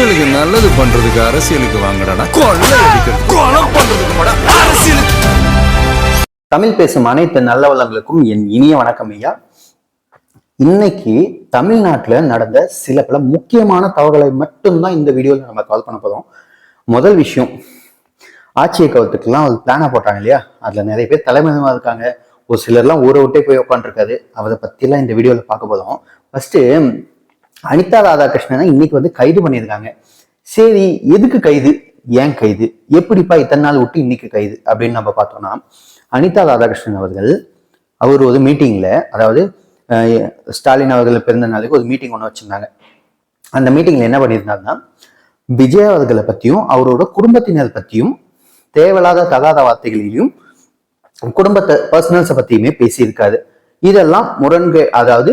மக்களுக்கு நல்லது பண்றதுக்கு அரசியலுக்கு வாங்கடா, கொள்ளை அடிக்கிறது கொலை பண்றதுக்கு அரசியலுக்கு. தமிழ் பேசும் அனைத்து நல்ல வளங்களுக்கும் என் இனிய வணக்கம் ஐயா. இன்னைக்கு தமிழ்நாட்டுல நடந்த சில பல முக்கியமான தகவல்களை மட்டும்தான் இந்த வீடியோல நம்ம கால் பண்ண போறோம். முதல் விஷயம், ஆட்சியை கவர்த்துக்கெல்லாம் ஒரு பிளானா போட்டாங்க இல்லையா, அதுல நிறைய பேர் தலைமையா இருக்காங்க. ஒரு சிலர்லாம் ஊரை விட்டே போய் உட்காந்துருக்காரு. அதை பத்திலாம் இந்த வீடியோல பார்க்க போறோம். ஃபர்ஸ்ட், அனிதா ராதாகிருஷ்ணனை இன்னைக்கு வந்து கைது பண்ணியிருக்காங்க. சரி, எதுக்கு கைது, ஏன் கைது, எப்படிப்பா இத்தனை நாள் விட்டு இன்னைக்கு கைது அப்படின்னு நம்ம பார்த்தோம்னா, அனிதா ராதாகிருஷ்ணன் அவர்கள் அவர் ஒரு மீட்டிங்ல, அதாவது ஸ்டாலின் அவர்கள் பிறந்த நாளுக்கு ஒரு மீட்டிங் ஒன்று வச்சிருந்தாங்க. அந்த மீட்டிங்ல என்ன பண்ணியிருந்தாருன்னா, விஜய் அவர்களை பத்தியும் அவரோட குடும்பத்தினர் பத்தியும் தேவையில்லாத தகாத வார்த்தைகளிலும் குடும்பத்தை பர்சனல்ஸை பத்தியுமே பேசியிருக்காரு. இதெல்லாம் முரண்கே, அதாவது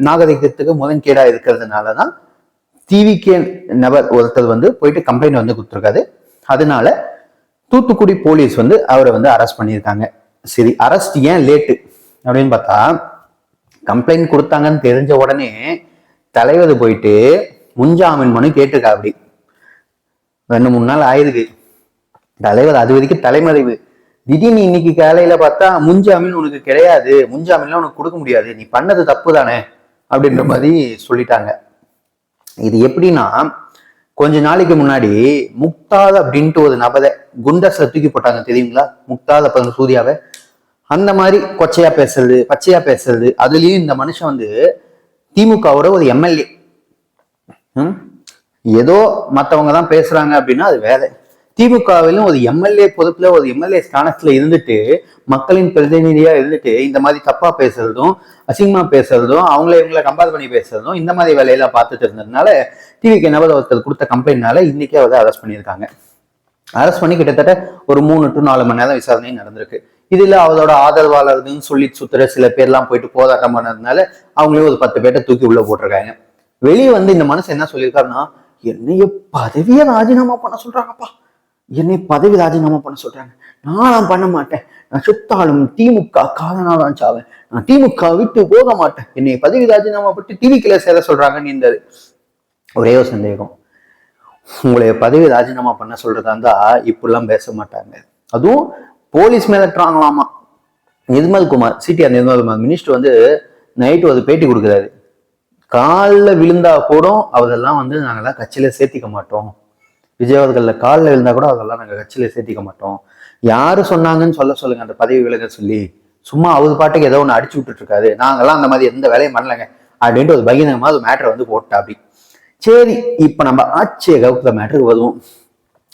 நாகரிகத்துக்கு முரண்கேடா இருக்கிறதுனாலதான் டிவிகே நபர் ஒருத்தர் வந்து போயிட்டு கம்ப்ளைண்ட் வந்து கொடுத்துருக்காரு. அதனால தூத்துக்குடி போலீஸ் வந்து அவரை வந்து அரெஸ்ட் பண்ணியிருக்காங்க. சரி, அரெஸ்ட் ஏன் லேட்டு அப்படின்னு பார்த்தா, கம்ப்ளைண்ட் கொடுத்தாங்கன்னு தெரிஞ்ச உடனே தலைவர் போயிட்டு முன்ஜாமீன் மனு கேட்டிருக்கா. அப்படி 2-3 நாள் ஆயிருக்கு. தலைவர் அது வரைக்கும் தலைமறைவு. திடீர்னு இன்னைக்கு காலையில பார்த்தா முன்ஜாமீன் உனக்கு கிடையாது, முன்ஜாமீன்லாம் உனக்கு கொடுக்க முடியாது, நீ பண்ணது தப்பு தானே அப்படின்ற மாதிரி சொல்லிட்டாங்க. இது எப்படின்னா, கொஞ்ச நாளைக்கு முன்னாடி முக்தாத் அப்படின்ட்டு ஒரு நபரை குண்டஸ்ல தூக்கி போட்டாங்க தெரியுங்களா, முக்தாத் அப்புறம் சூர்யாவை. அந்த மாதிரி கொச்சையா பேசுறது, பச்சையா பேசுறது. அதுலயும் இந்த மனுஷன் வந்து திமுகவோட ஒரு எம்எல்ஏ. ஏதோ மற்றவங்க தான் பேசுறாங்க அப்படின்னா அது வேற. திமுகவிலும் ஒரு எம்எல்ஏ பொறுப்புல, ஒரு எம்எல்ஏ ஸ்தானத்துல இருந்துட்டு, மக்களின் பிரதிநிதியா இருந்துட்டு இந்த மாதிரி தப்பா பேசுறதும் அசிங்கமா பேசுறதும் இவங்களை கம்பேர் பண்ணி பேசுறதும் இந்த மாதிரி வேலையெல்லாம் பார்த்துட்டு இருந்ததுனால டிவிக்கு நபர் ஒருத்தர் கொடுத்த கம்ப்ளைண்ட்னால இன்னைக்கே அவரை அரெஸ்ட் பண்ணியிருக்காங்க. அரெஸ்ட் பண்ணி கிட்டத்தட்ட ஒரு 3 to 4 மணி நேரம் விசாரணை நடந்திருக்கு. இதுல அவரோட ஆதரவாளர்கள்னு சொல்லி சுத்துற சில பேர்லாம் போயிட்டு போராட்டம் பண்ணதுனால அவங்களே ஒரு 10 பேர்ட்ட தூக்கி உள்ள போட்டிருக்காங்க. வெளியே வந்து இந்த மனுஷன் என்ன சொல்லியிருக்காருன்னா, என்னைய பதவியை ராஜினாமா பண்ண சொல்றாங்கப்பா, என்னை பதவி ராஜினாமா பண்ண சொல்றாங்க, நான் பண்ண மாட்டேன், நான் சுத்தாலும் திமுக காலனாதான் சாவேன், நான் திமுக விட்டு போக மாட்டேன், என்னை பதவி ராஜினாமா பட்டு டிவிக்குள்ள சேர சொல்றாங்கன்னு இருந்தது. ஒரே ஒரு சந்தேகம், உங்களை பதவி ராஜினாமா பண்ண சொல்றதா இருந்தா இப்படிலாம் பேச மாட்டாங்க. அதுவும் போலீஸ் மேல ட்ராங்களாமா. நிர்மல்குமார், சிடிஆர் நிர்மல்குமார் மினிஸ்டர் வந்து நைட்டு ஒரு பேட்டி கொடுக்குறாரு. காலில் விழுந்தா கூட அவரெல்லாம் வந்து நாங்கெல்லாம் கட்சியில சேர்த்திக்க மாட்டோம், விஜய் அவர்கள காலில் விழுந்தா கூட அதெல்லாம் நாங்கள் கட்சியில சேர்த்திக்க மாட்டோம், யாரு சொன்னாங்கன்னு சொல்லுங்க அந்த பதவி விலக சொல்லி, சும்மா அவர் பாட்டுக்கு ஏதோ ஒன்று அடிச்சு விட்டுட்டு இருக்காரு, நாங்கெல்லாம் அந்த மாதிரி எந்த வேலையும் பண்ணலைங்க அப்படின்ட்டு ஒரு பகிரங்கமா ஒரு மேட்டரை வந்து போட்டா. அப்படி சரி, இப்ப நம்ம ஆட்சியை கவுக்கிற மேட்டருக்கு வருவோம்.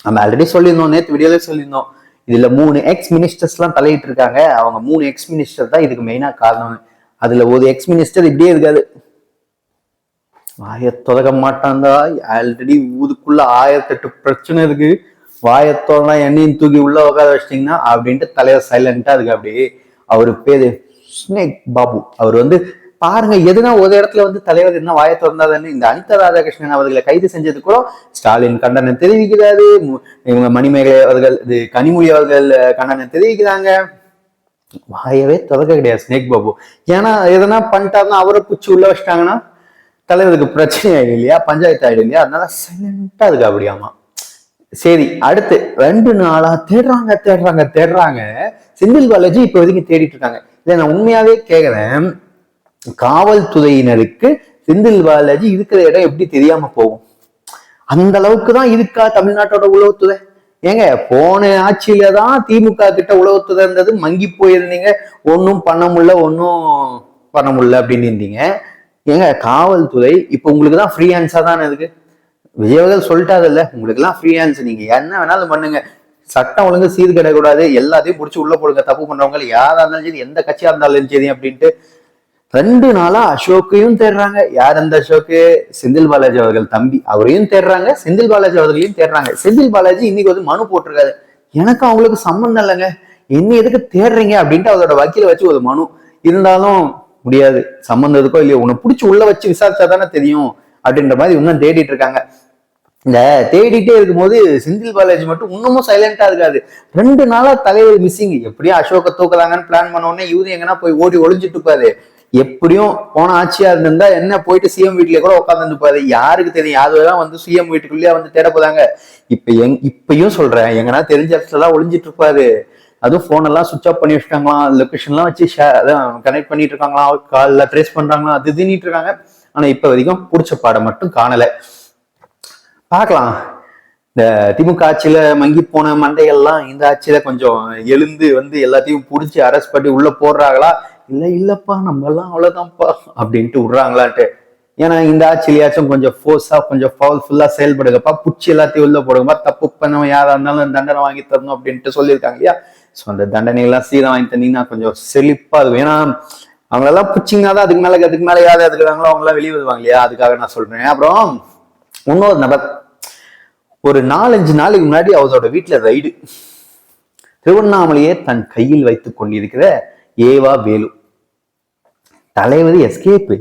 நம்ம ஆல்ரெடி சொல்லியிருந்தோம், நேற்று வீடியோல சொல்லியிருந்தோம், இதுல 3 எக்ஸ் மினிஸ்டர்ஸ் எல்லாம் தலையிட்டு இருக்காங்க. அவங்க 3 எக்ஸ் மினிஸ்டர் தான் இதுக்கு மெயினா காரணம். அதுல ஒரு எக்ஸ் மினிஸ்டர் இப்படியே இருக்காது, வாயை தொடக்க மாட்டான்டா. ஆல்ரெடி ஊருக்குள்ள 1008 பிரச்சனை இருக்கு, வாயத்தோடலாம் எண்ணெயும் தூக்கி உள்ள உட்கார வச்சிட்டீங்கன்னா அப்படின்ட்டு தலைவர் சைலண்டா இருக்கு. அப்படி அவரு பேரு ஸ்னேக் பாபு. அவர் வந்து பாருங்க, எதுனா ஒரு இடத்துல வந்து தலைவர் என்ன வாயை திறந்தாதுன்னு. இந்த அனிதா ராதாகிருஷ்ணன் அவர்களை கைது செஞ்சது கூட ஸ்டாலின் கண்டனம் தெரிவிக்கிறாரு, இவங்க மணிமேகலை அவர்கள், இது கனிமொழி அவர்கள் கண்டனம் தெரிவிக்கிறாங்க. வாயவே திறக்க கிடையாது ஸ்னேக் பாபு. ஏன்னா எதனா பண்ணிட்டாருன்னா அவரை பிடிச்சி உள்ள வச்சிட்டாங்கன்னா தலைவருக்கு பிரச்சனை ஆயிடும் இல்லையா, பஞ்சாயத்து ஆயிடும் இல்லையா, அதனால சைலண்டா இருக்கு. அப்படியாமா. சரி, அடுத்து 2 நாளா தேடுறாங்க. செந்தில் பாலாஜி இப்ப வரைக்கும் தேடிட்டு இருக்காங்க. இதை நான் உண்மையாவே கேக்குறேன், காவல்துறையினருக்கு செந்தில் பாலாஜி இருக்கிற இடம் எப்படி தெரியாம போகும்? அந்த அளவுக்கு தான் இருக்கா தமிழ்நாட்டோட உளவுத்துறை? ஏங்க, போன ஆட்சியில தான் திமுக கிட்ட உளவுத்துறை இருந்தது, மங்கி போயிருந்தீங்க, ஒன்னும் பண்ண முடியல அப்படின்னு இருந்தீங்க. ஏங்க, காவல்துறை இப்ப உங்களுக்கு தான் ஃப்ரீ ஹேண்ட்ஸா தானே இருக்கு. விஜயவர்கள் சொல்லிட்டாது இல்ல, உங்களுக்கு எல்லாம் ஃப்ரீ ஹேண்ட்ஸ், நீங்க என்ன வேணாலும் பண்ணுங்க, சட்டம் ஒழுங்கு சீர்கிடக்கூடாது, எல்லாத்தையும் பிடிச்சி உள்ள போடுங்க, தப்பு பண்றவங்க யாரா இருந்தாலும் சரி, எந்த கட்சியா இருந்தாலும் சரி அப்படின்ட்டு 2 நாளா அசோக்கையும் தேடுறாங்க. யார் அந்த அசோக்கு? செந்தில் பாலாஜி அவர்கள் தம்பி, அவரையும் தேடுறாங்க, செந்தில் பாலாஜி அவர்களையும் தேடுறாங்க. செந்தில் பாலாஜி இன்னைக்கு வந்து மனு போட்டிருக்காரு, எனக்கு அவங்களுக்கு சம்மந்தம் இல்லைங்க, என்ன எதுக்கு தேடுறீங்க அப்படின்ட்டு அவரோட வக்கீல வச்சு ஒரு மனு. இருந்தாலும் முடியாது, சம்பந்தம் இருக்கோ இல்லையோ, உன்னை பிடிச்சி உள்ள வச்சு விசாரிச்சா தானே தெரியும் அப்படின்ற மாதிரி இன்னும் தேடிட்டு இருக்காங்க. இந்த தேடிட்டே இருக்கும்போது செந்தில் பாலாஜி மட்டும் இன்னமும் சைலண்டா இருக்காது. 2 நாளா தலைவர் மிஸ்ஸிங். எப்படியும் அசோக தூக்கலாங்கன்னு பிளான் பண்ண உடனே இவரு எங்கன்னா போய் ஓடி ஒளிஞ்சிட்டு இருப்பாரு. எப்படியும் போன ஆட்சியா இருந்திருந்தா என்ன போயிட்டு சிஎம் வீட்லயே கூட உட்காந்துருப்பாரு. யாருக்கு தெரியும், யாருதான் வந்து சிஎம் வீட்டுக்குள்ளேயே வந்து தேட போதாங்க. இப்பயும் சொல்றேன், எங்கன்னா தெரிஞ்ச இடத்துல எல்லாம் ஒளிஞ்சிட்டு இருப்பாரு. அதுவும் போன் எல்லாம் சுவிச் ஆஃப் பண்ணி வச்சுட்டாங்களாம், லொகேஷன் எல்லாம் வச்சு கனெக்ட் பண்ணிட்டு இருக்காங்களா, கால்ல ட்ரேஸ் பண்றாங்களா, அது தின்னிட்டு இருக்காங்க. ஆனா இப்ப வரைக்கும் பிடிச்ச பாடம் மட்டும் காணல. பார்க்கலாம், இந்த திமுக ஆட்சியில மங்கி போன மண்டைகள்லாம் இந்த ஆட்சியில கொஞ்சம் எழுந்து வந்து எல்லாத்தையும் புடிச்சு அரெஸ்ட் பண்ணி உள்ள போடுறாங்களா, இல்லப்பா நம்ம எல்லாம் அவ்வளவுதான்ப்பா அப்படின்ட்டு விடுறாங்களான்ட்டு. ஏன்னா இந்த ஆட்சியிலேயாச்சும் கொஞ்சம் ஃபோர்ஸா கொஞ்சம் பவர்ஃபுல்லா செயல்படுங்கப்பா, புடிச்சு எல்லாத்தையும் உள்ள போடுங்கப்பா, தப்பு பண்ணவன் யாரா இருந்தாலும் தண்டனை வாங்கி தரணும் அப்படின்ட்டு சொல்லியிருக்காங்க இல்லையா. ஸோ அந்த தண்டனை எல்லாம் சீரம் வாங்கி தந்தீங்கன்னா கொஞ்சம் செழிப்பா இருக்கும். ஏன்னா அவங்க எல்லாம் பிடிச்சிங்கனாதான் அதுக்கு மேல யாரும் எதுக்குறாங்களோ அவங்க எல்லாம் வெளியே வருவாங்க இல்லையா, அதுக்காக நான் சொல்றேன். அப்புறம் இன்னொரு நபர் ஒரு 4-5 நாளுக்கு முன்னாடி அவரோட வீட்டுல ரைடு. திருவண்ணாமலையே தன் கையில் வைத்துக் கொண்டிருக்கிற ஏவா வேலு தலைவர் எஸ்கேப்.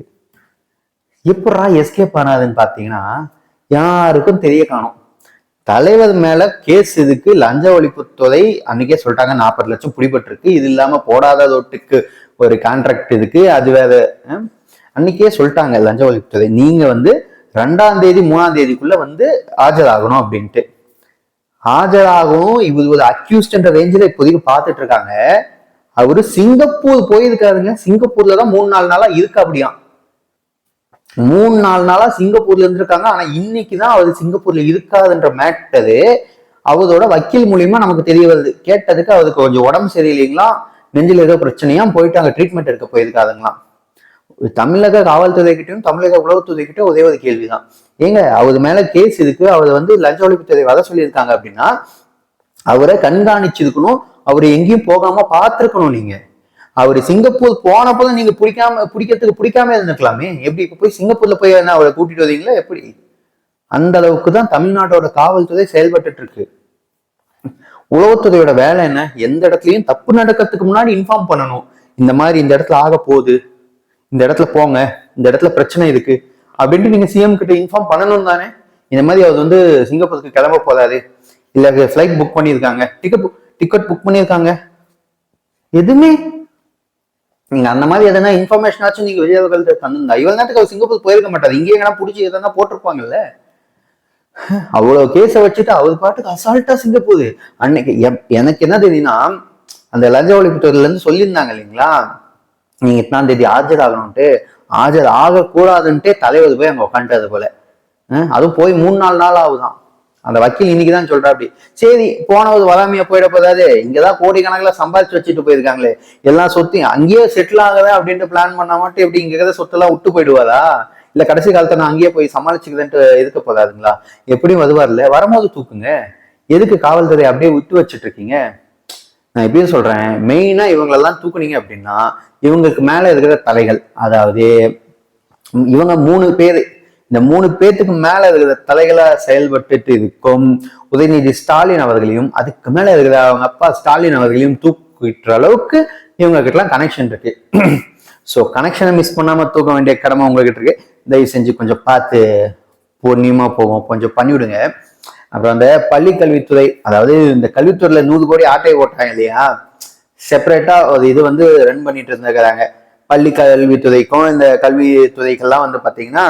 எப்படா எஸ்கேப் ஆனாதுன்னு பாத்தீங்கன்னா யாருக்கும் தெரிய காணும். தலைவர் மேல கேஸ் இதுக்கு லஞ்ச ஒழிப்புத்துறை அன்னைக்கே சொல்லிட்டாங்க 40 லட்சம் பிடிபட்டிருக்கு, இது இல்லாம போடாத தொட்டுக்கு ஒரு கான்ட்ராக்ட் இதுக்கு, அது வேற. அன்னைக்கே சொல்லிட்டாங்க லஞ்ச ஒழிப்புத்துறை, நீங்க வந்து 2ஆம் தேதி 3ஆம் தேதிக்குள்ள வந்து ஆஜராகணும் அப்படின்ட்டு. ஆஜராகணும், இவர் ஒரு அக்யூஸ்ட் ரேஞ்சில் இப்போதைக்கு பார்த்துட்டு இருக்காங்க. அவரு சிங்கப்பூர் போயிருக்காருங்க. சிங்கப்பூர்ல தான் 3-4 நாளா இருக்கு அப்படியாம். 3-4 நாளா சிங்கப்பூர்ல இருந்திருக்காங்க. ஆனா இன்னைக்குதான் அவர் சிங்கப்பூர்ல இருக்காதுன்ற மேட்டரு அவரோட வக்கீல் மூலியமா நமக்கு தெரிய வருது. கேட்டதுக்கு அவருக்கு கொஞ்சம் உடம்பு சரியில்லைங்களா, நெஞ்சில் ஏதோ பிரச்சனையா போயிட்டு அங்க ட்ரீட்மெண்ட் எடுக்க போயிருக்காதுங்களாம். தமிழக காவல்துறை கிட்டையும் தமிழக உளவுத்துறை கிட்ட ஒரே ஒரு கேள்விதான், ஏங்க அவர் மேல கேஸ் இருக்கு, அவர் வந்து லஞ்ச ஒழிப்புத்துறை வர சொல்லியிருக்காங்க அப்படின்னா அவரை கண்காணிச்சிருக்கணும், அவரு எங்கேயும் போகாம பார்த்திருக்கணும். நீங்க அவரு சிங்கப்பூர் போனப்பதான் நீங்க பிடிக்காம இருந்துக்கலாமே. எப்படி இப்ப போய் சிங்கப்பூர்ல போய் என்ன அவரை கூட்டிட்டு வரீங்களா எப்படி? அந்த அளவுக்கு தான் தமிழ்நாட்டோட காவல்துறை செயல்பட்டு இருக்கு. உளவுத்துறையோட வேலை என்ன, எந்த இடத்துலயும் தப்பு நடக்கிறதுக்கு முன்னாடி இன்ஃபார்ம் பண்ணணும். இந்த மாதிரி இந்த இடத்துல ஆக போகுது, இந்த இடத்துல போங்க, இந்த இடத்துல பிரச்சனை இருக்கு அப்படின்ட்டு நீங்க சிஎம் கிட்ட இன்ஃபார்ம் பண்ணணும் தானே. இந்த மாதிரி அவர் வந்து சிங்கப்பூருக்கு கிளம்ப போறாரு, இல்ல ஃபிளைட் புக் பண்ணியிருக்காங்க, டிக்கெட் புக் பண்ணியிருக்காங்க, எதுவுமே நீங்க அந்த மாதிரி எதனா இன்ஃபர்மேஷன் ஆச்சும் நீங்க விஜயவர்கள்ட்ட தந்திருந்தா இவ்வளவு நேரத்துக்கு அவர் சிங்கப்பூர் போயிருக்க மாட்டாரு. இங்கே எங்கன்னா பிடிச்சி எதனா போட்டிருப்பாங்கல்ல. அவ்வளவு கேஸை வச்சுட்டு அவர் பாட்டுக்கு அசால்ட்டா சிங்கப்பூர். அன்னைக்கு எனக்கு என்ன தெரியுதுன்னா, அந்த லஞ்ச ஒழிப்புத்துறையில இருந்து சொல்லியிருந்தாங்க இல்லைங்களா, நீங்க 8ஆம் தேதி ஆஜராகணும்ட்டு, ஆஜர் ஆகக்கூடாதுன்ட்டே தலைவர் போய் அங்க உட்காந்துட்டது போல. அதுவும் போய் 3-4 நாள் ஆகுதான். அந்த வக்கீல் இன்னைக்குதான் சொல்றா அப்படி. சரி, போனவது வராமையா போயிட போதாது, இங்கதான் கோடிக்கணக்கில் சம்பாதிச்சு வச்சுட்டு போயிருக்காங்களே, எல்லாம் சொத்து அங்கேயே செட்டில் ஆகுத அப்படின்ட்டு பிளான் பண்ண மாட்டேன். எப்படி இங்க இருக்கிற சொத்தெல்லாம் விட்டு போயிடுவாரா, இல்ல கடைசி காலத்துல நான் அங்கேயே போய் சமாளிச்சுக்கிறேன்ட்டு இருக்க போதாதுங்களா? எப்படியும் வருவார்ல, வரும்போது தூக்குங்க. எதுக்கு காவல்துறை அப்படியே விட்டு வச்சுட்டு இருக்கீங்க? நான் எப்படியும் சொல்றேன், மெயினா இவங்களெல்லாம் தூக்குனீங்க அப்படின்னா இவங்களுக்கு மேல இருக்கிற தலைகள், அதாவது இவங்க 3 பேர், இந்த 3 பேத்துக்கு மேல இருக்கிற தலைகளா செயல்பட்டு இருக்கும் உதயநிதி ஸ்டாலின் அவர்களையும், அதுக்கு மேல இருக்கிற அவங்க அப்பா ஸ்டாலின் அவர்களையும் தூக்கிற அளவுக்கு இவங்க கிட்ட எல்லாம் கனெக்ஷன் இருக்கு. ஸோ கனெக்ஷனை மிஸ் பண்ணாம தூக்க வேண்டிய கடமை உங்ககிட்ட இருக்கு. தயவு செஞ்சு கொஞ்சம் பார்த்து பொறுமையா போவோம், கொஞ்சம் பண்ணிவிடுங்க. அப்புறம் அந்த பள்ளி கல்வித்துறை, அதாவது இந்த கல்வித்துறையில 100 கோடி ஆட்டை ஓட்டாங்க இல்லையா, செப்பரேட்டா ஒரு இது வந்து ரன் பண்ணிட்டு இருந்திருக்கிறாங்க. பள்ளி கல்வித்துறைக்கும் இந்த கல்வித்துறைக்கெல்லாம் வந்து பாத்தீங்கன்னா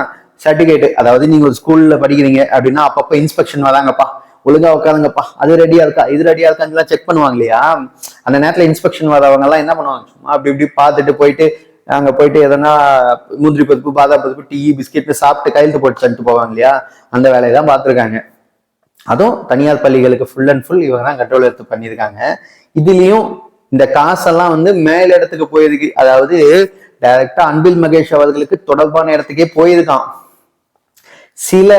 சர்டிபிகேட், அதாவது நீங்க ஒரு ஸ்கூல்ல படிக்கிறீங்க அப்படின்னா அப்பப்போ இன்ஸ்பெக்ஷன் வராங்கப்பா, ஒழுங்கா உட்காருங்கப்பா, அது ரெடியா இருக்கா, இது ரெடியா இருக்கான்னு செக் பண்ணுவாங்க இல்லையா. அந்த நேரத்துல இன்ஸ்பெக்ஷன் வரவங்க எல்லாம் என்ன பண்ணுவாங்க, சும்மா அப்படி இப்படி பார்த்துட்டு போயிட்டு அங்க போயிட்டு எதனா முந்திரி பருப்பு, பாதாம் பருப்பு, டீ, பிஸ்கெட் சாப்பிட்டு கையெழுத்து போட்டு தந்துட்டு போவாங்க இல்லையா, அந்த வேலையை தான் பார்த்துருக்காங்க. அதுவும் தனியார் பள்ளிகளுக்கு ஃபுல் அண்ட் ஃபுல் இவங்க தான் கண்ட்ரோல் எடுத்து பண்ணியிருக்காங்க. இதுலயும் இந்த காசெல்லாம் வந்து மேல் இடத்துக்கு போயிருக்கு, அதாவது டைரக்டா அன்பில் மகேஷ் அவர்களுக்கு தொடர்பான இடத்துக்கே போயிருக்கான். சில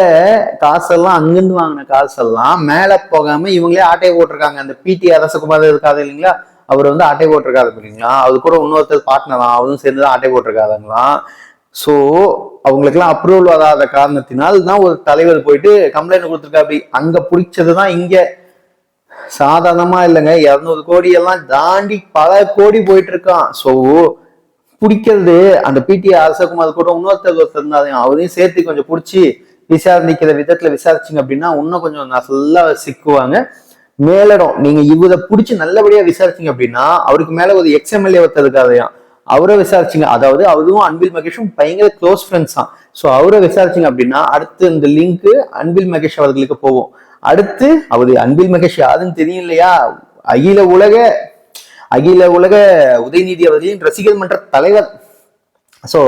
காசெல்லாம் அங்கிருந்து வாங்கின காசெல்லாம் மேல போகாம இவங்களே ஆட்டை போட்டிருக்காங்க. அந்த பிடி அரசகுமார் இருக்காது இல்லைங்களா, அவர் வந்து ஆட்டை போட்டிருக்காரு இல்லைங்களா, அது கூட இன்னொருத்தர் பார்ட்னராம், அவரும் சேர்ந்துதான் ஆட்டை போட்டிருக்காருங்களாம். ஸோ அவங்களுக்கெல்லாம் அப்ரூவல் வராத காரணத்தினால் தான் ஒரு தலைவர் போயிட்டு கம்ப்ளைண்ட் கொடுத்துருக்கா. அப்படி அங்க பிடிச்சதுதான் இங்க சாதாரணமா இல்லைங்க, 200 கோடி எல்லாம் தாண்டி பல கோடி போயிட்டு இருக்கான். ஸோ பிடிக்கிறது அந்த பிடி அரசகுமார் கூட இன்னொருத்தர் இருந்தாரு, அவரையும் சேர்த்து கொஞ்சம் பிடிச்சி விசாரணிக்கிற விதத்துல விசாரிச்சிங்க அப்படின்னா இன்னும் கொஞ்சம் நல்லா சிக்குவாங்க. மேலிடம் நீங்க இவரை பிடிச்சி நல்லபடியா விசாரிச்சிங்க அப்படின்னா அவருக்கு மேல ஒரு எக்ஸ்எம்எல்ஏ ஒருத்தர் இருக்காதையாம், அவரை விசாரிச்சிங்க, அதாவது அவரும் அன்பில் மகேஷும் பயங்கர க்ளோஸ் ஃப்ரெண்ட்ஸ் தான். ஸோ அவரை விசாரிச்சிங்க அப்படின்னா அடுத்து இந்த லிங்க் அன்பில் மகேஷ் அவர்களுக்கு போகும். அடுத்து அவரு அன்பில் மகேஷ் யாருன்னு தெரியும் இல்லையா, அகில உலக உதயநிதி அவர்களின் ரசிகர் மன்ற தலைவர். சோ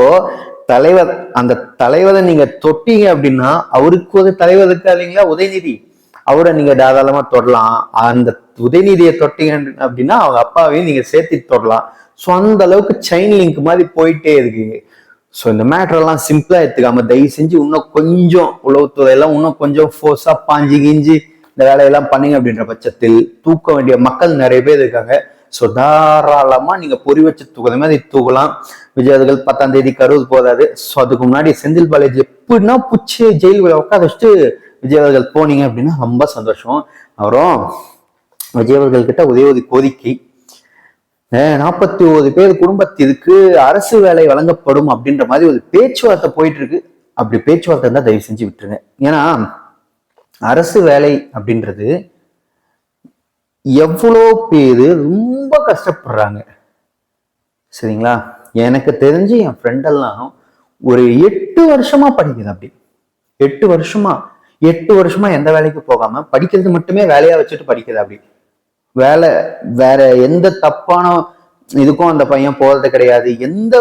தலைவர், அந்த தலைவரை நீங்க தொட்டீங்க அப்படின்னா அவருக்கு ஒரு தலைவர் இருக்கா இல்லைங்களா, உதயநிதி, அவரை நீங்க தாராளமா தொடலாம். அந்த உதயநிதியை தொட்டீங்க அப்படின்னா அவங்க அப்பாவையும் நீங்க சேர்த்து தொடலாம். ஸோ அந்த அளவுக்கு செயின் லிங்க் மாதிரி போயிட்டே இருக்கு. ஸோ இந்த மேட்டர் எல்லாம் சிம்பிளா எடுத்துக்காம தயவு செஞ்சு இன்னும் கொஞ்சம் உளவுத்துறை எல்லாம் இன்னும் கொஞ்சம் ஃபோர்ஸா பாஞ்சி கிஞ்சி இந்த வேலையெல்லாம் பண்ணீங்க அப்படின்ற பட்சத்தில் தூக்க வேண்டிய மக்கள் நிறைய பேர் இருக்காங்க. ஸோ தாராளமா நீங்க பொறி வச்சு தூக்குற மாதிரி தூக்கலாம். விஜய் அவர்கள் 10ஆம் தேதி கரூர் போறாரு. ஸோ அதுக்கு முன்னாடி செந்தில் பாலாஜி எப்படின்னா புச்சு ஜெயிலுக்குள்ள உட்கார வச்சுட்டு விஜய் அவர்கள் போனீங்க அப்படின்னா ரொம்ப சந்தோஷம். அப்புறம் விஜய் அவர்கள் கிட்ட ஒரே ஒரு கோரிக்கை, 41 பேர் குடும்பத்திற்கு அரசு வேலை வழங்கப்படும் அப்படின்ற மாதிரி ஒரு பேச்சுவார்த்தை போயிட்டு இருக்கு. அப்படி பேச்சுவார்த்தை இருந்தா தயவு செஞ்சு விட்டுருங்க. ஏன்னா அரசு வேலை அப்படின்றது எவ்வளோ பேரு ரொம்ப கஷ்டப்படுறாங்க சரிங்களா. எனக்கு தெரிஞ்சு என் ஃப்ரெண்டெல்லாம் ஒரு 8 வருஷமா படிக்குது. அப்படி 8 வருஷமா எந்த வேலைக்கு போகாம படிக்கிறது மட்டுமே வேலையா வச்சுட்டு படிக்குது. அப்படி வேலை வேற எந்த தப்பான இதுக்கும் அந்த பையன் போறது கிடையாது, எந்த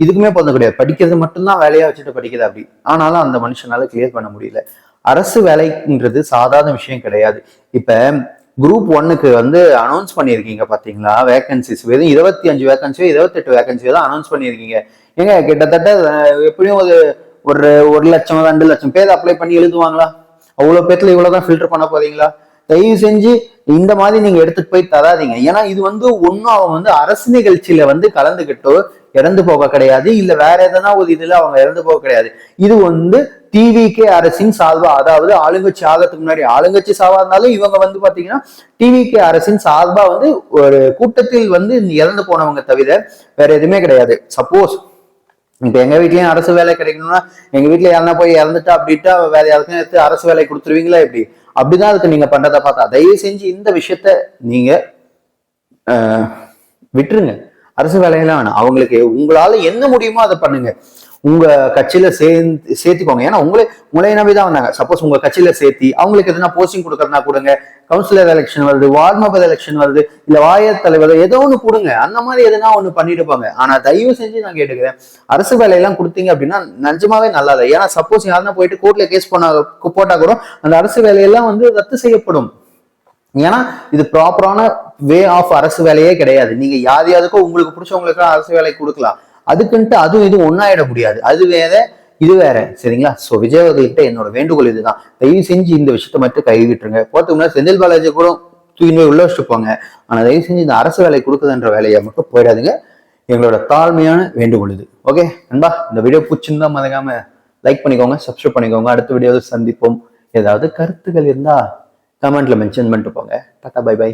இதுக்குமே போறது கிடையாது, படிக்கிறது மட்டும்தான் வேலையா வச்சுட்டு படிக்குது. அப்படி ஆனாலும் அந்த மனுஷனால கிளியர் பண்ண முடியல. அரசு வேலைன்றது சாதாரண விஷயம் கிடையாது. இப்ப குரூப் 1க்கு அனௌன்ஸ் பண்ணியிருக்கீங்க பாத்தீங்களா, வேகன்சிஸ் வெறும் 25 வேகன்சியோ 28 வேகன்சியோ தான் அனௌன்ஸ் பண்ணியிருக்கீங்க. ஏங்க கிட்டத்தட்ட எப்படியும் ஒரு 1 லட்சம் 2 லட்சம் பேர் அப்ளை பண்ணி எழுதுவாங்களா? அவ்வளவு பேர்ல இவ்வளவுதான் ஃபில்டர் பண்ண போறீங்களா? தயவு செஞ்சு இந்த மாதிரி நீங்க எடுத்துட்டு போய் தராதீங்க. ஏன்னா இது ஒன்னும் அவங்க அரசு நிகழ்ச்சியில கலந்துகிட்டோ இறந்து போக கிடையாது, இல்ல வேற எதனா ஒரு இதுல அவங்க இறந்து போக கிடையாது. இது டிவிகே அரசின் சார்பா, அதாவது ஆளுங்கட்சி ஆகிறதுக்கு முன்னாடி, ஆளுங்கட்சி சார்பா இருந்தாலும் இவங்க பாத்தீங்கன்னா டிவிகே அரசின் சார்பா ஒரு கூட்டத்தில் இறந்து போனவங்க தவிர வேற எதுவுமே கிடையாது. சப்போஸ் இப்ப எங்க வீட்லயும் அரசு வேலை கிடைக்கணும்னா எங்க வீட்டுல யாருன்னா போய் இறந்துட்டா அப்படின்ட்டா வேற யாருக்கும் எடுத்து அரசு வேலை கொடுத்துருவீங்களா? எப்படி? அப்படிதான் அதுக்கு நீங்க பண்றதை பார்த்தா தயவு செஞ்சு இந்த விஷயத்த நீங்க விட்டுருங்க. அரசு வேலையெல்லாம் வேணாம். அவங்களுக்கு உங்களால என்ன முடியுமோ அதை பண்ணுங்க. உங்க கட்சியில சேர்த்துக்கோங்க. ஏன்னா உங்களை நம்பிதான் வந்தாங்க. சப்போஸ் உங்க கட்சியில சேர்த்தி அவங்களுக்கு எதனா போஸ்டிங் கொடுக்கறதுனா கொடுங்க. கவுன்சிலர் எலெக்ஷன் வருது, வார்டு மெம்பர் எலெக்ஷன் வருது, இல்ல வாரியர் தலைவர் ஏதோ ஒண்ணு கொடுங்க. அந்த மாதிரி எதனா ஒண்ணு பண்ணிட்டு போங்க. ஆனா தயவு செஞ்சு நான் கேட்டுக்கிறேன், அரசு வேலையெல்லாம் கொடுத்தீங்க அப்படின்னா நிஜமாவே நல்லா இல்லை. ஏன்னா சப்போஸ் யாருன்னா போயிட்டு கோர்ட்ல கேஸ் போட்டா கூட அந்த அரசு வேலையெல்லாம் ரத்து செய்யப்படும். ஏன்னா இது ப்ராப்பரான வே ஆஃப் அரசு வேலையே கிடையாது. நீங்க யாரையாவதுக்கும் உங்களுக்கு பிடிச்சவங்களுக்கு அரசு வேலை கொடுக்கலாம். அதுக்குன்ட்டு அதுவும் இது ஒன்னாயிட முடியாது. அது வேற இது வேற சரிங்களா. சோ விஜய் அவர்கள்கிட்ட என்னோட வேண்டுகோள் இதுதான், தயவு செஞ்சு இந்த விஷயத்த மட்டும் கைவிட்டுருங்க. போறதுக்கு முன்னாடி செந்தில் பாலாஜி கூட தூக்கி உள்ள வச்சுட்டு போங்க. ஆனா தயவு செஞ்சு இந்த அரசு வேலை கொடுக்குதுன்ற வேலையை மட்டும் போயிடாதுங்க. எங்களோட தாழ்மையான வேண்டுகோள் இது. ஓகே நண்பா, இந்த வீடியோ பிடிச்சிருந்தா மறக்காம லைக் பண்ணிக்கோங்க, சப்ஸ்கிரைப் பண்ணிக்கோங்க. அடுத்த வீடியோவில் சந்திப்போம். ஏதாவது கருத்துக்கள் இருந்தா கமெண்ட்ல மென்ஷன் பண்ணிட்டு போங்க. Tata, bye by.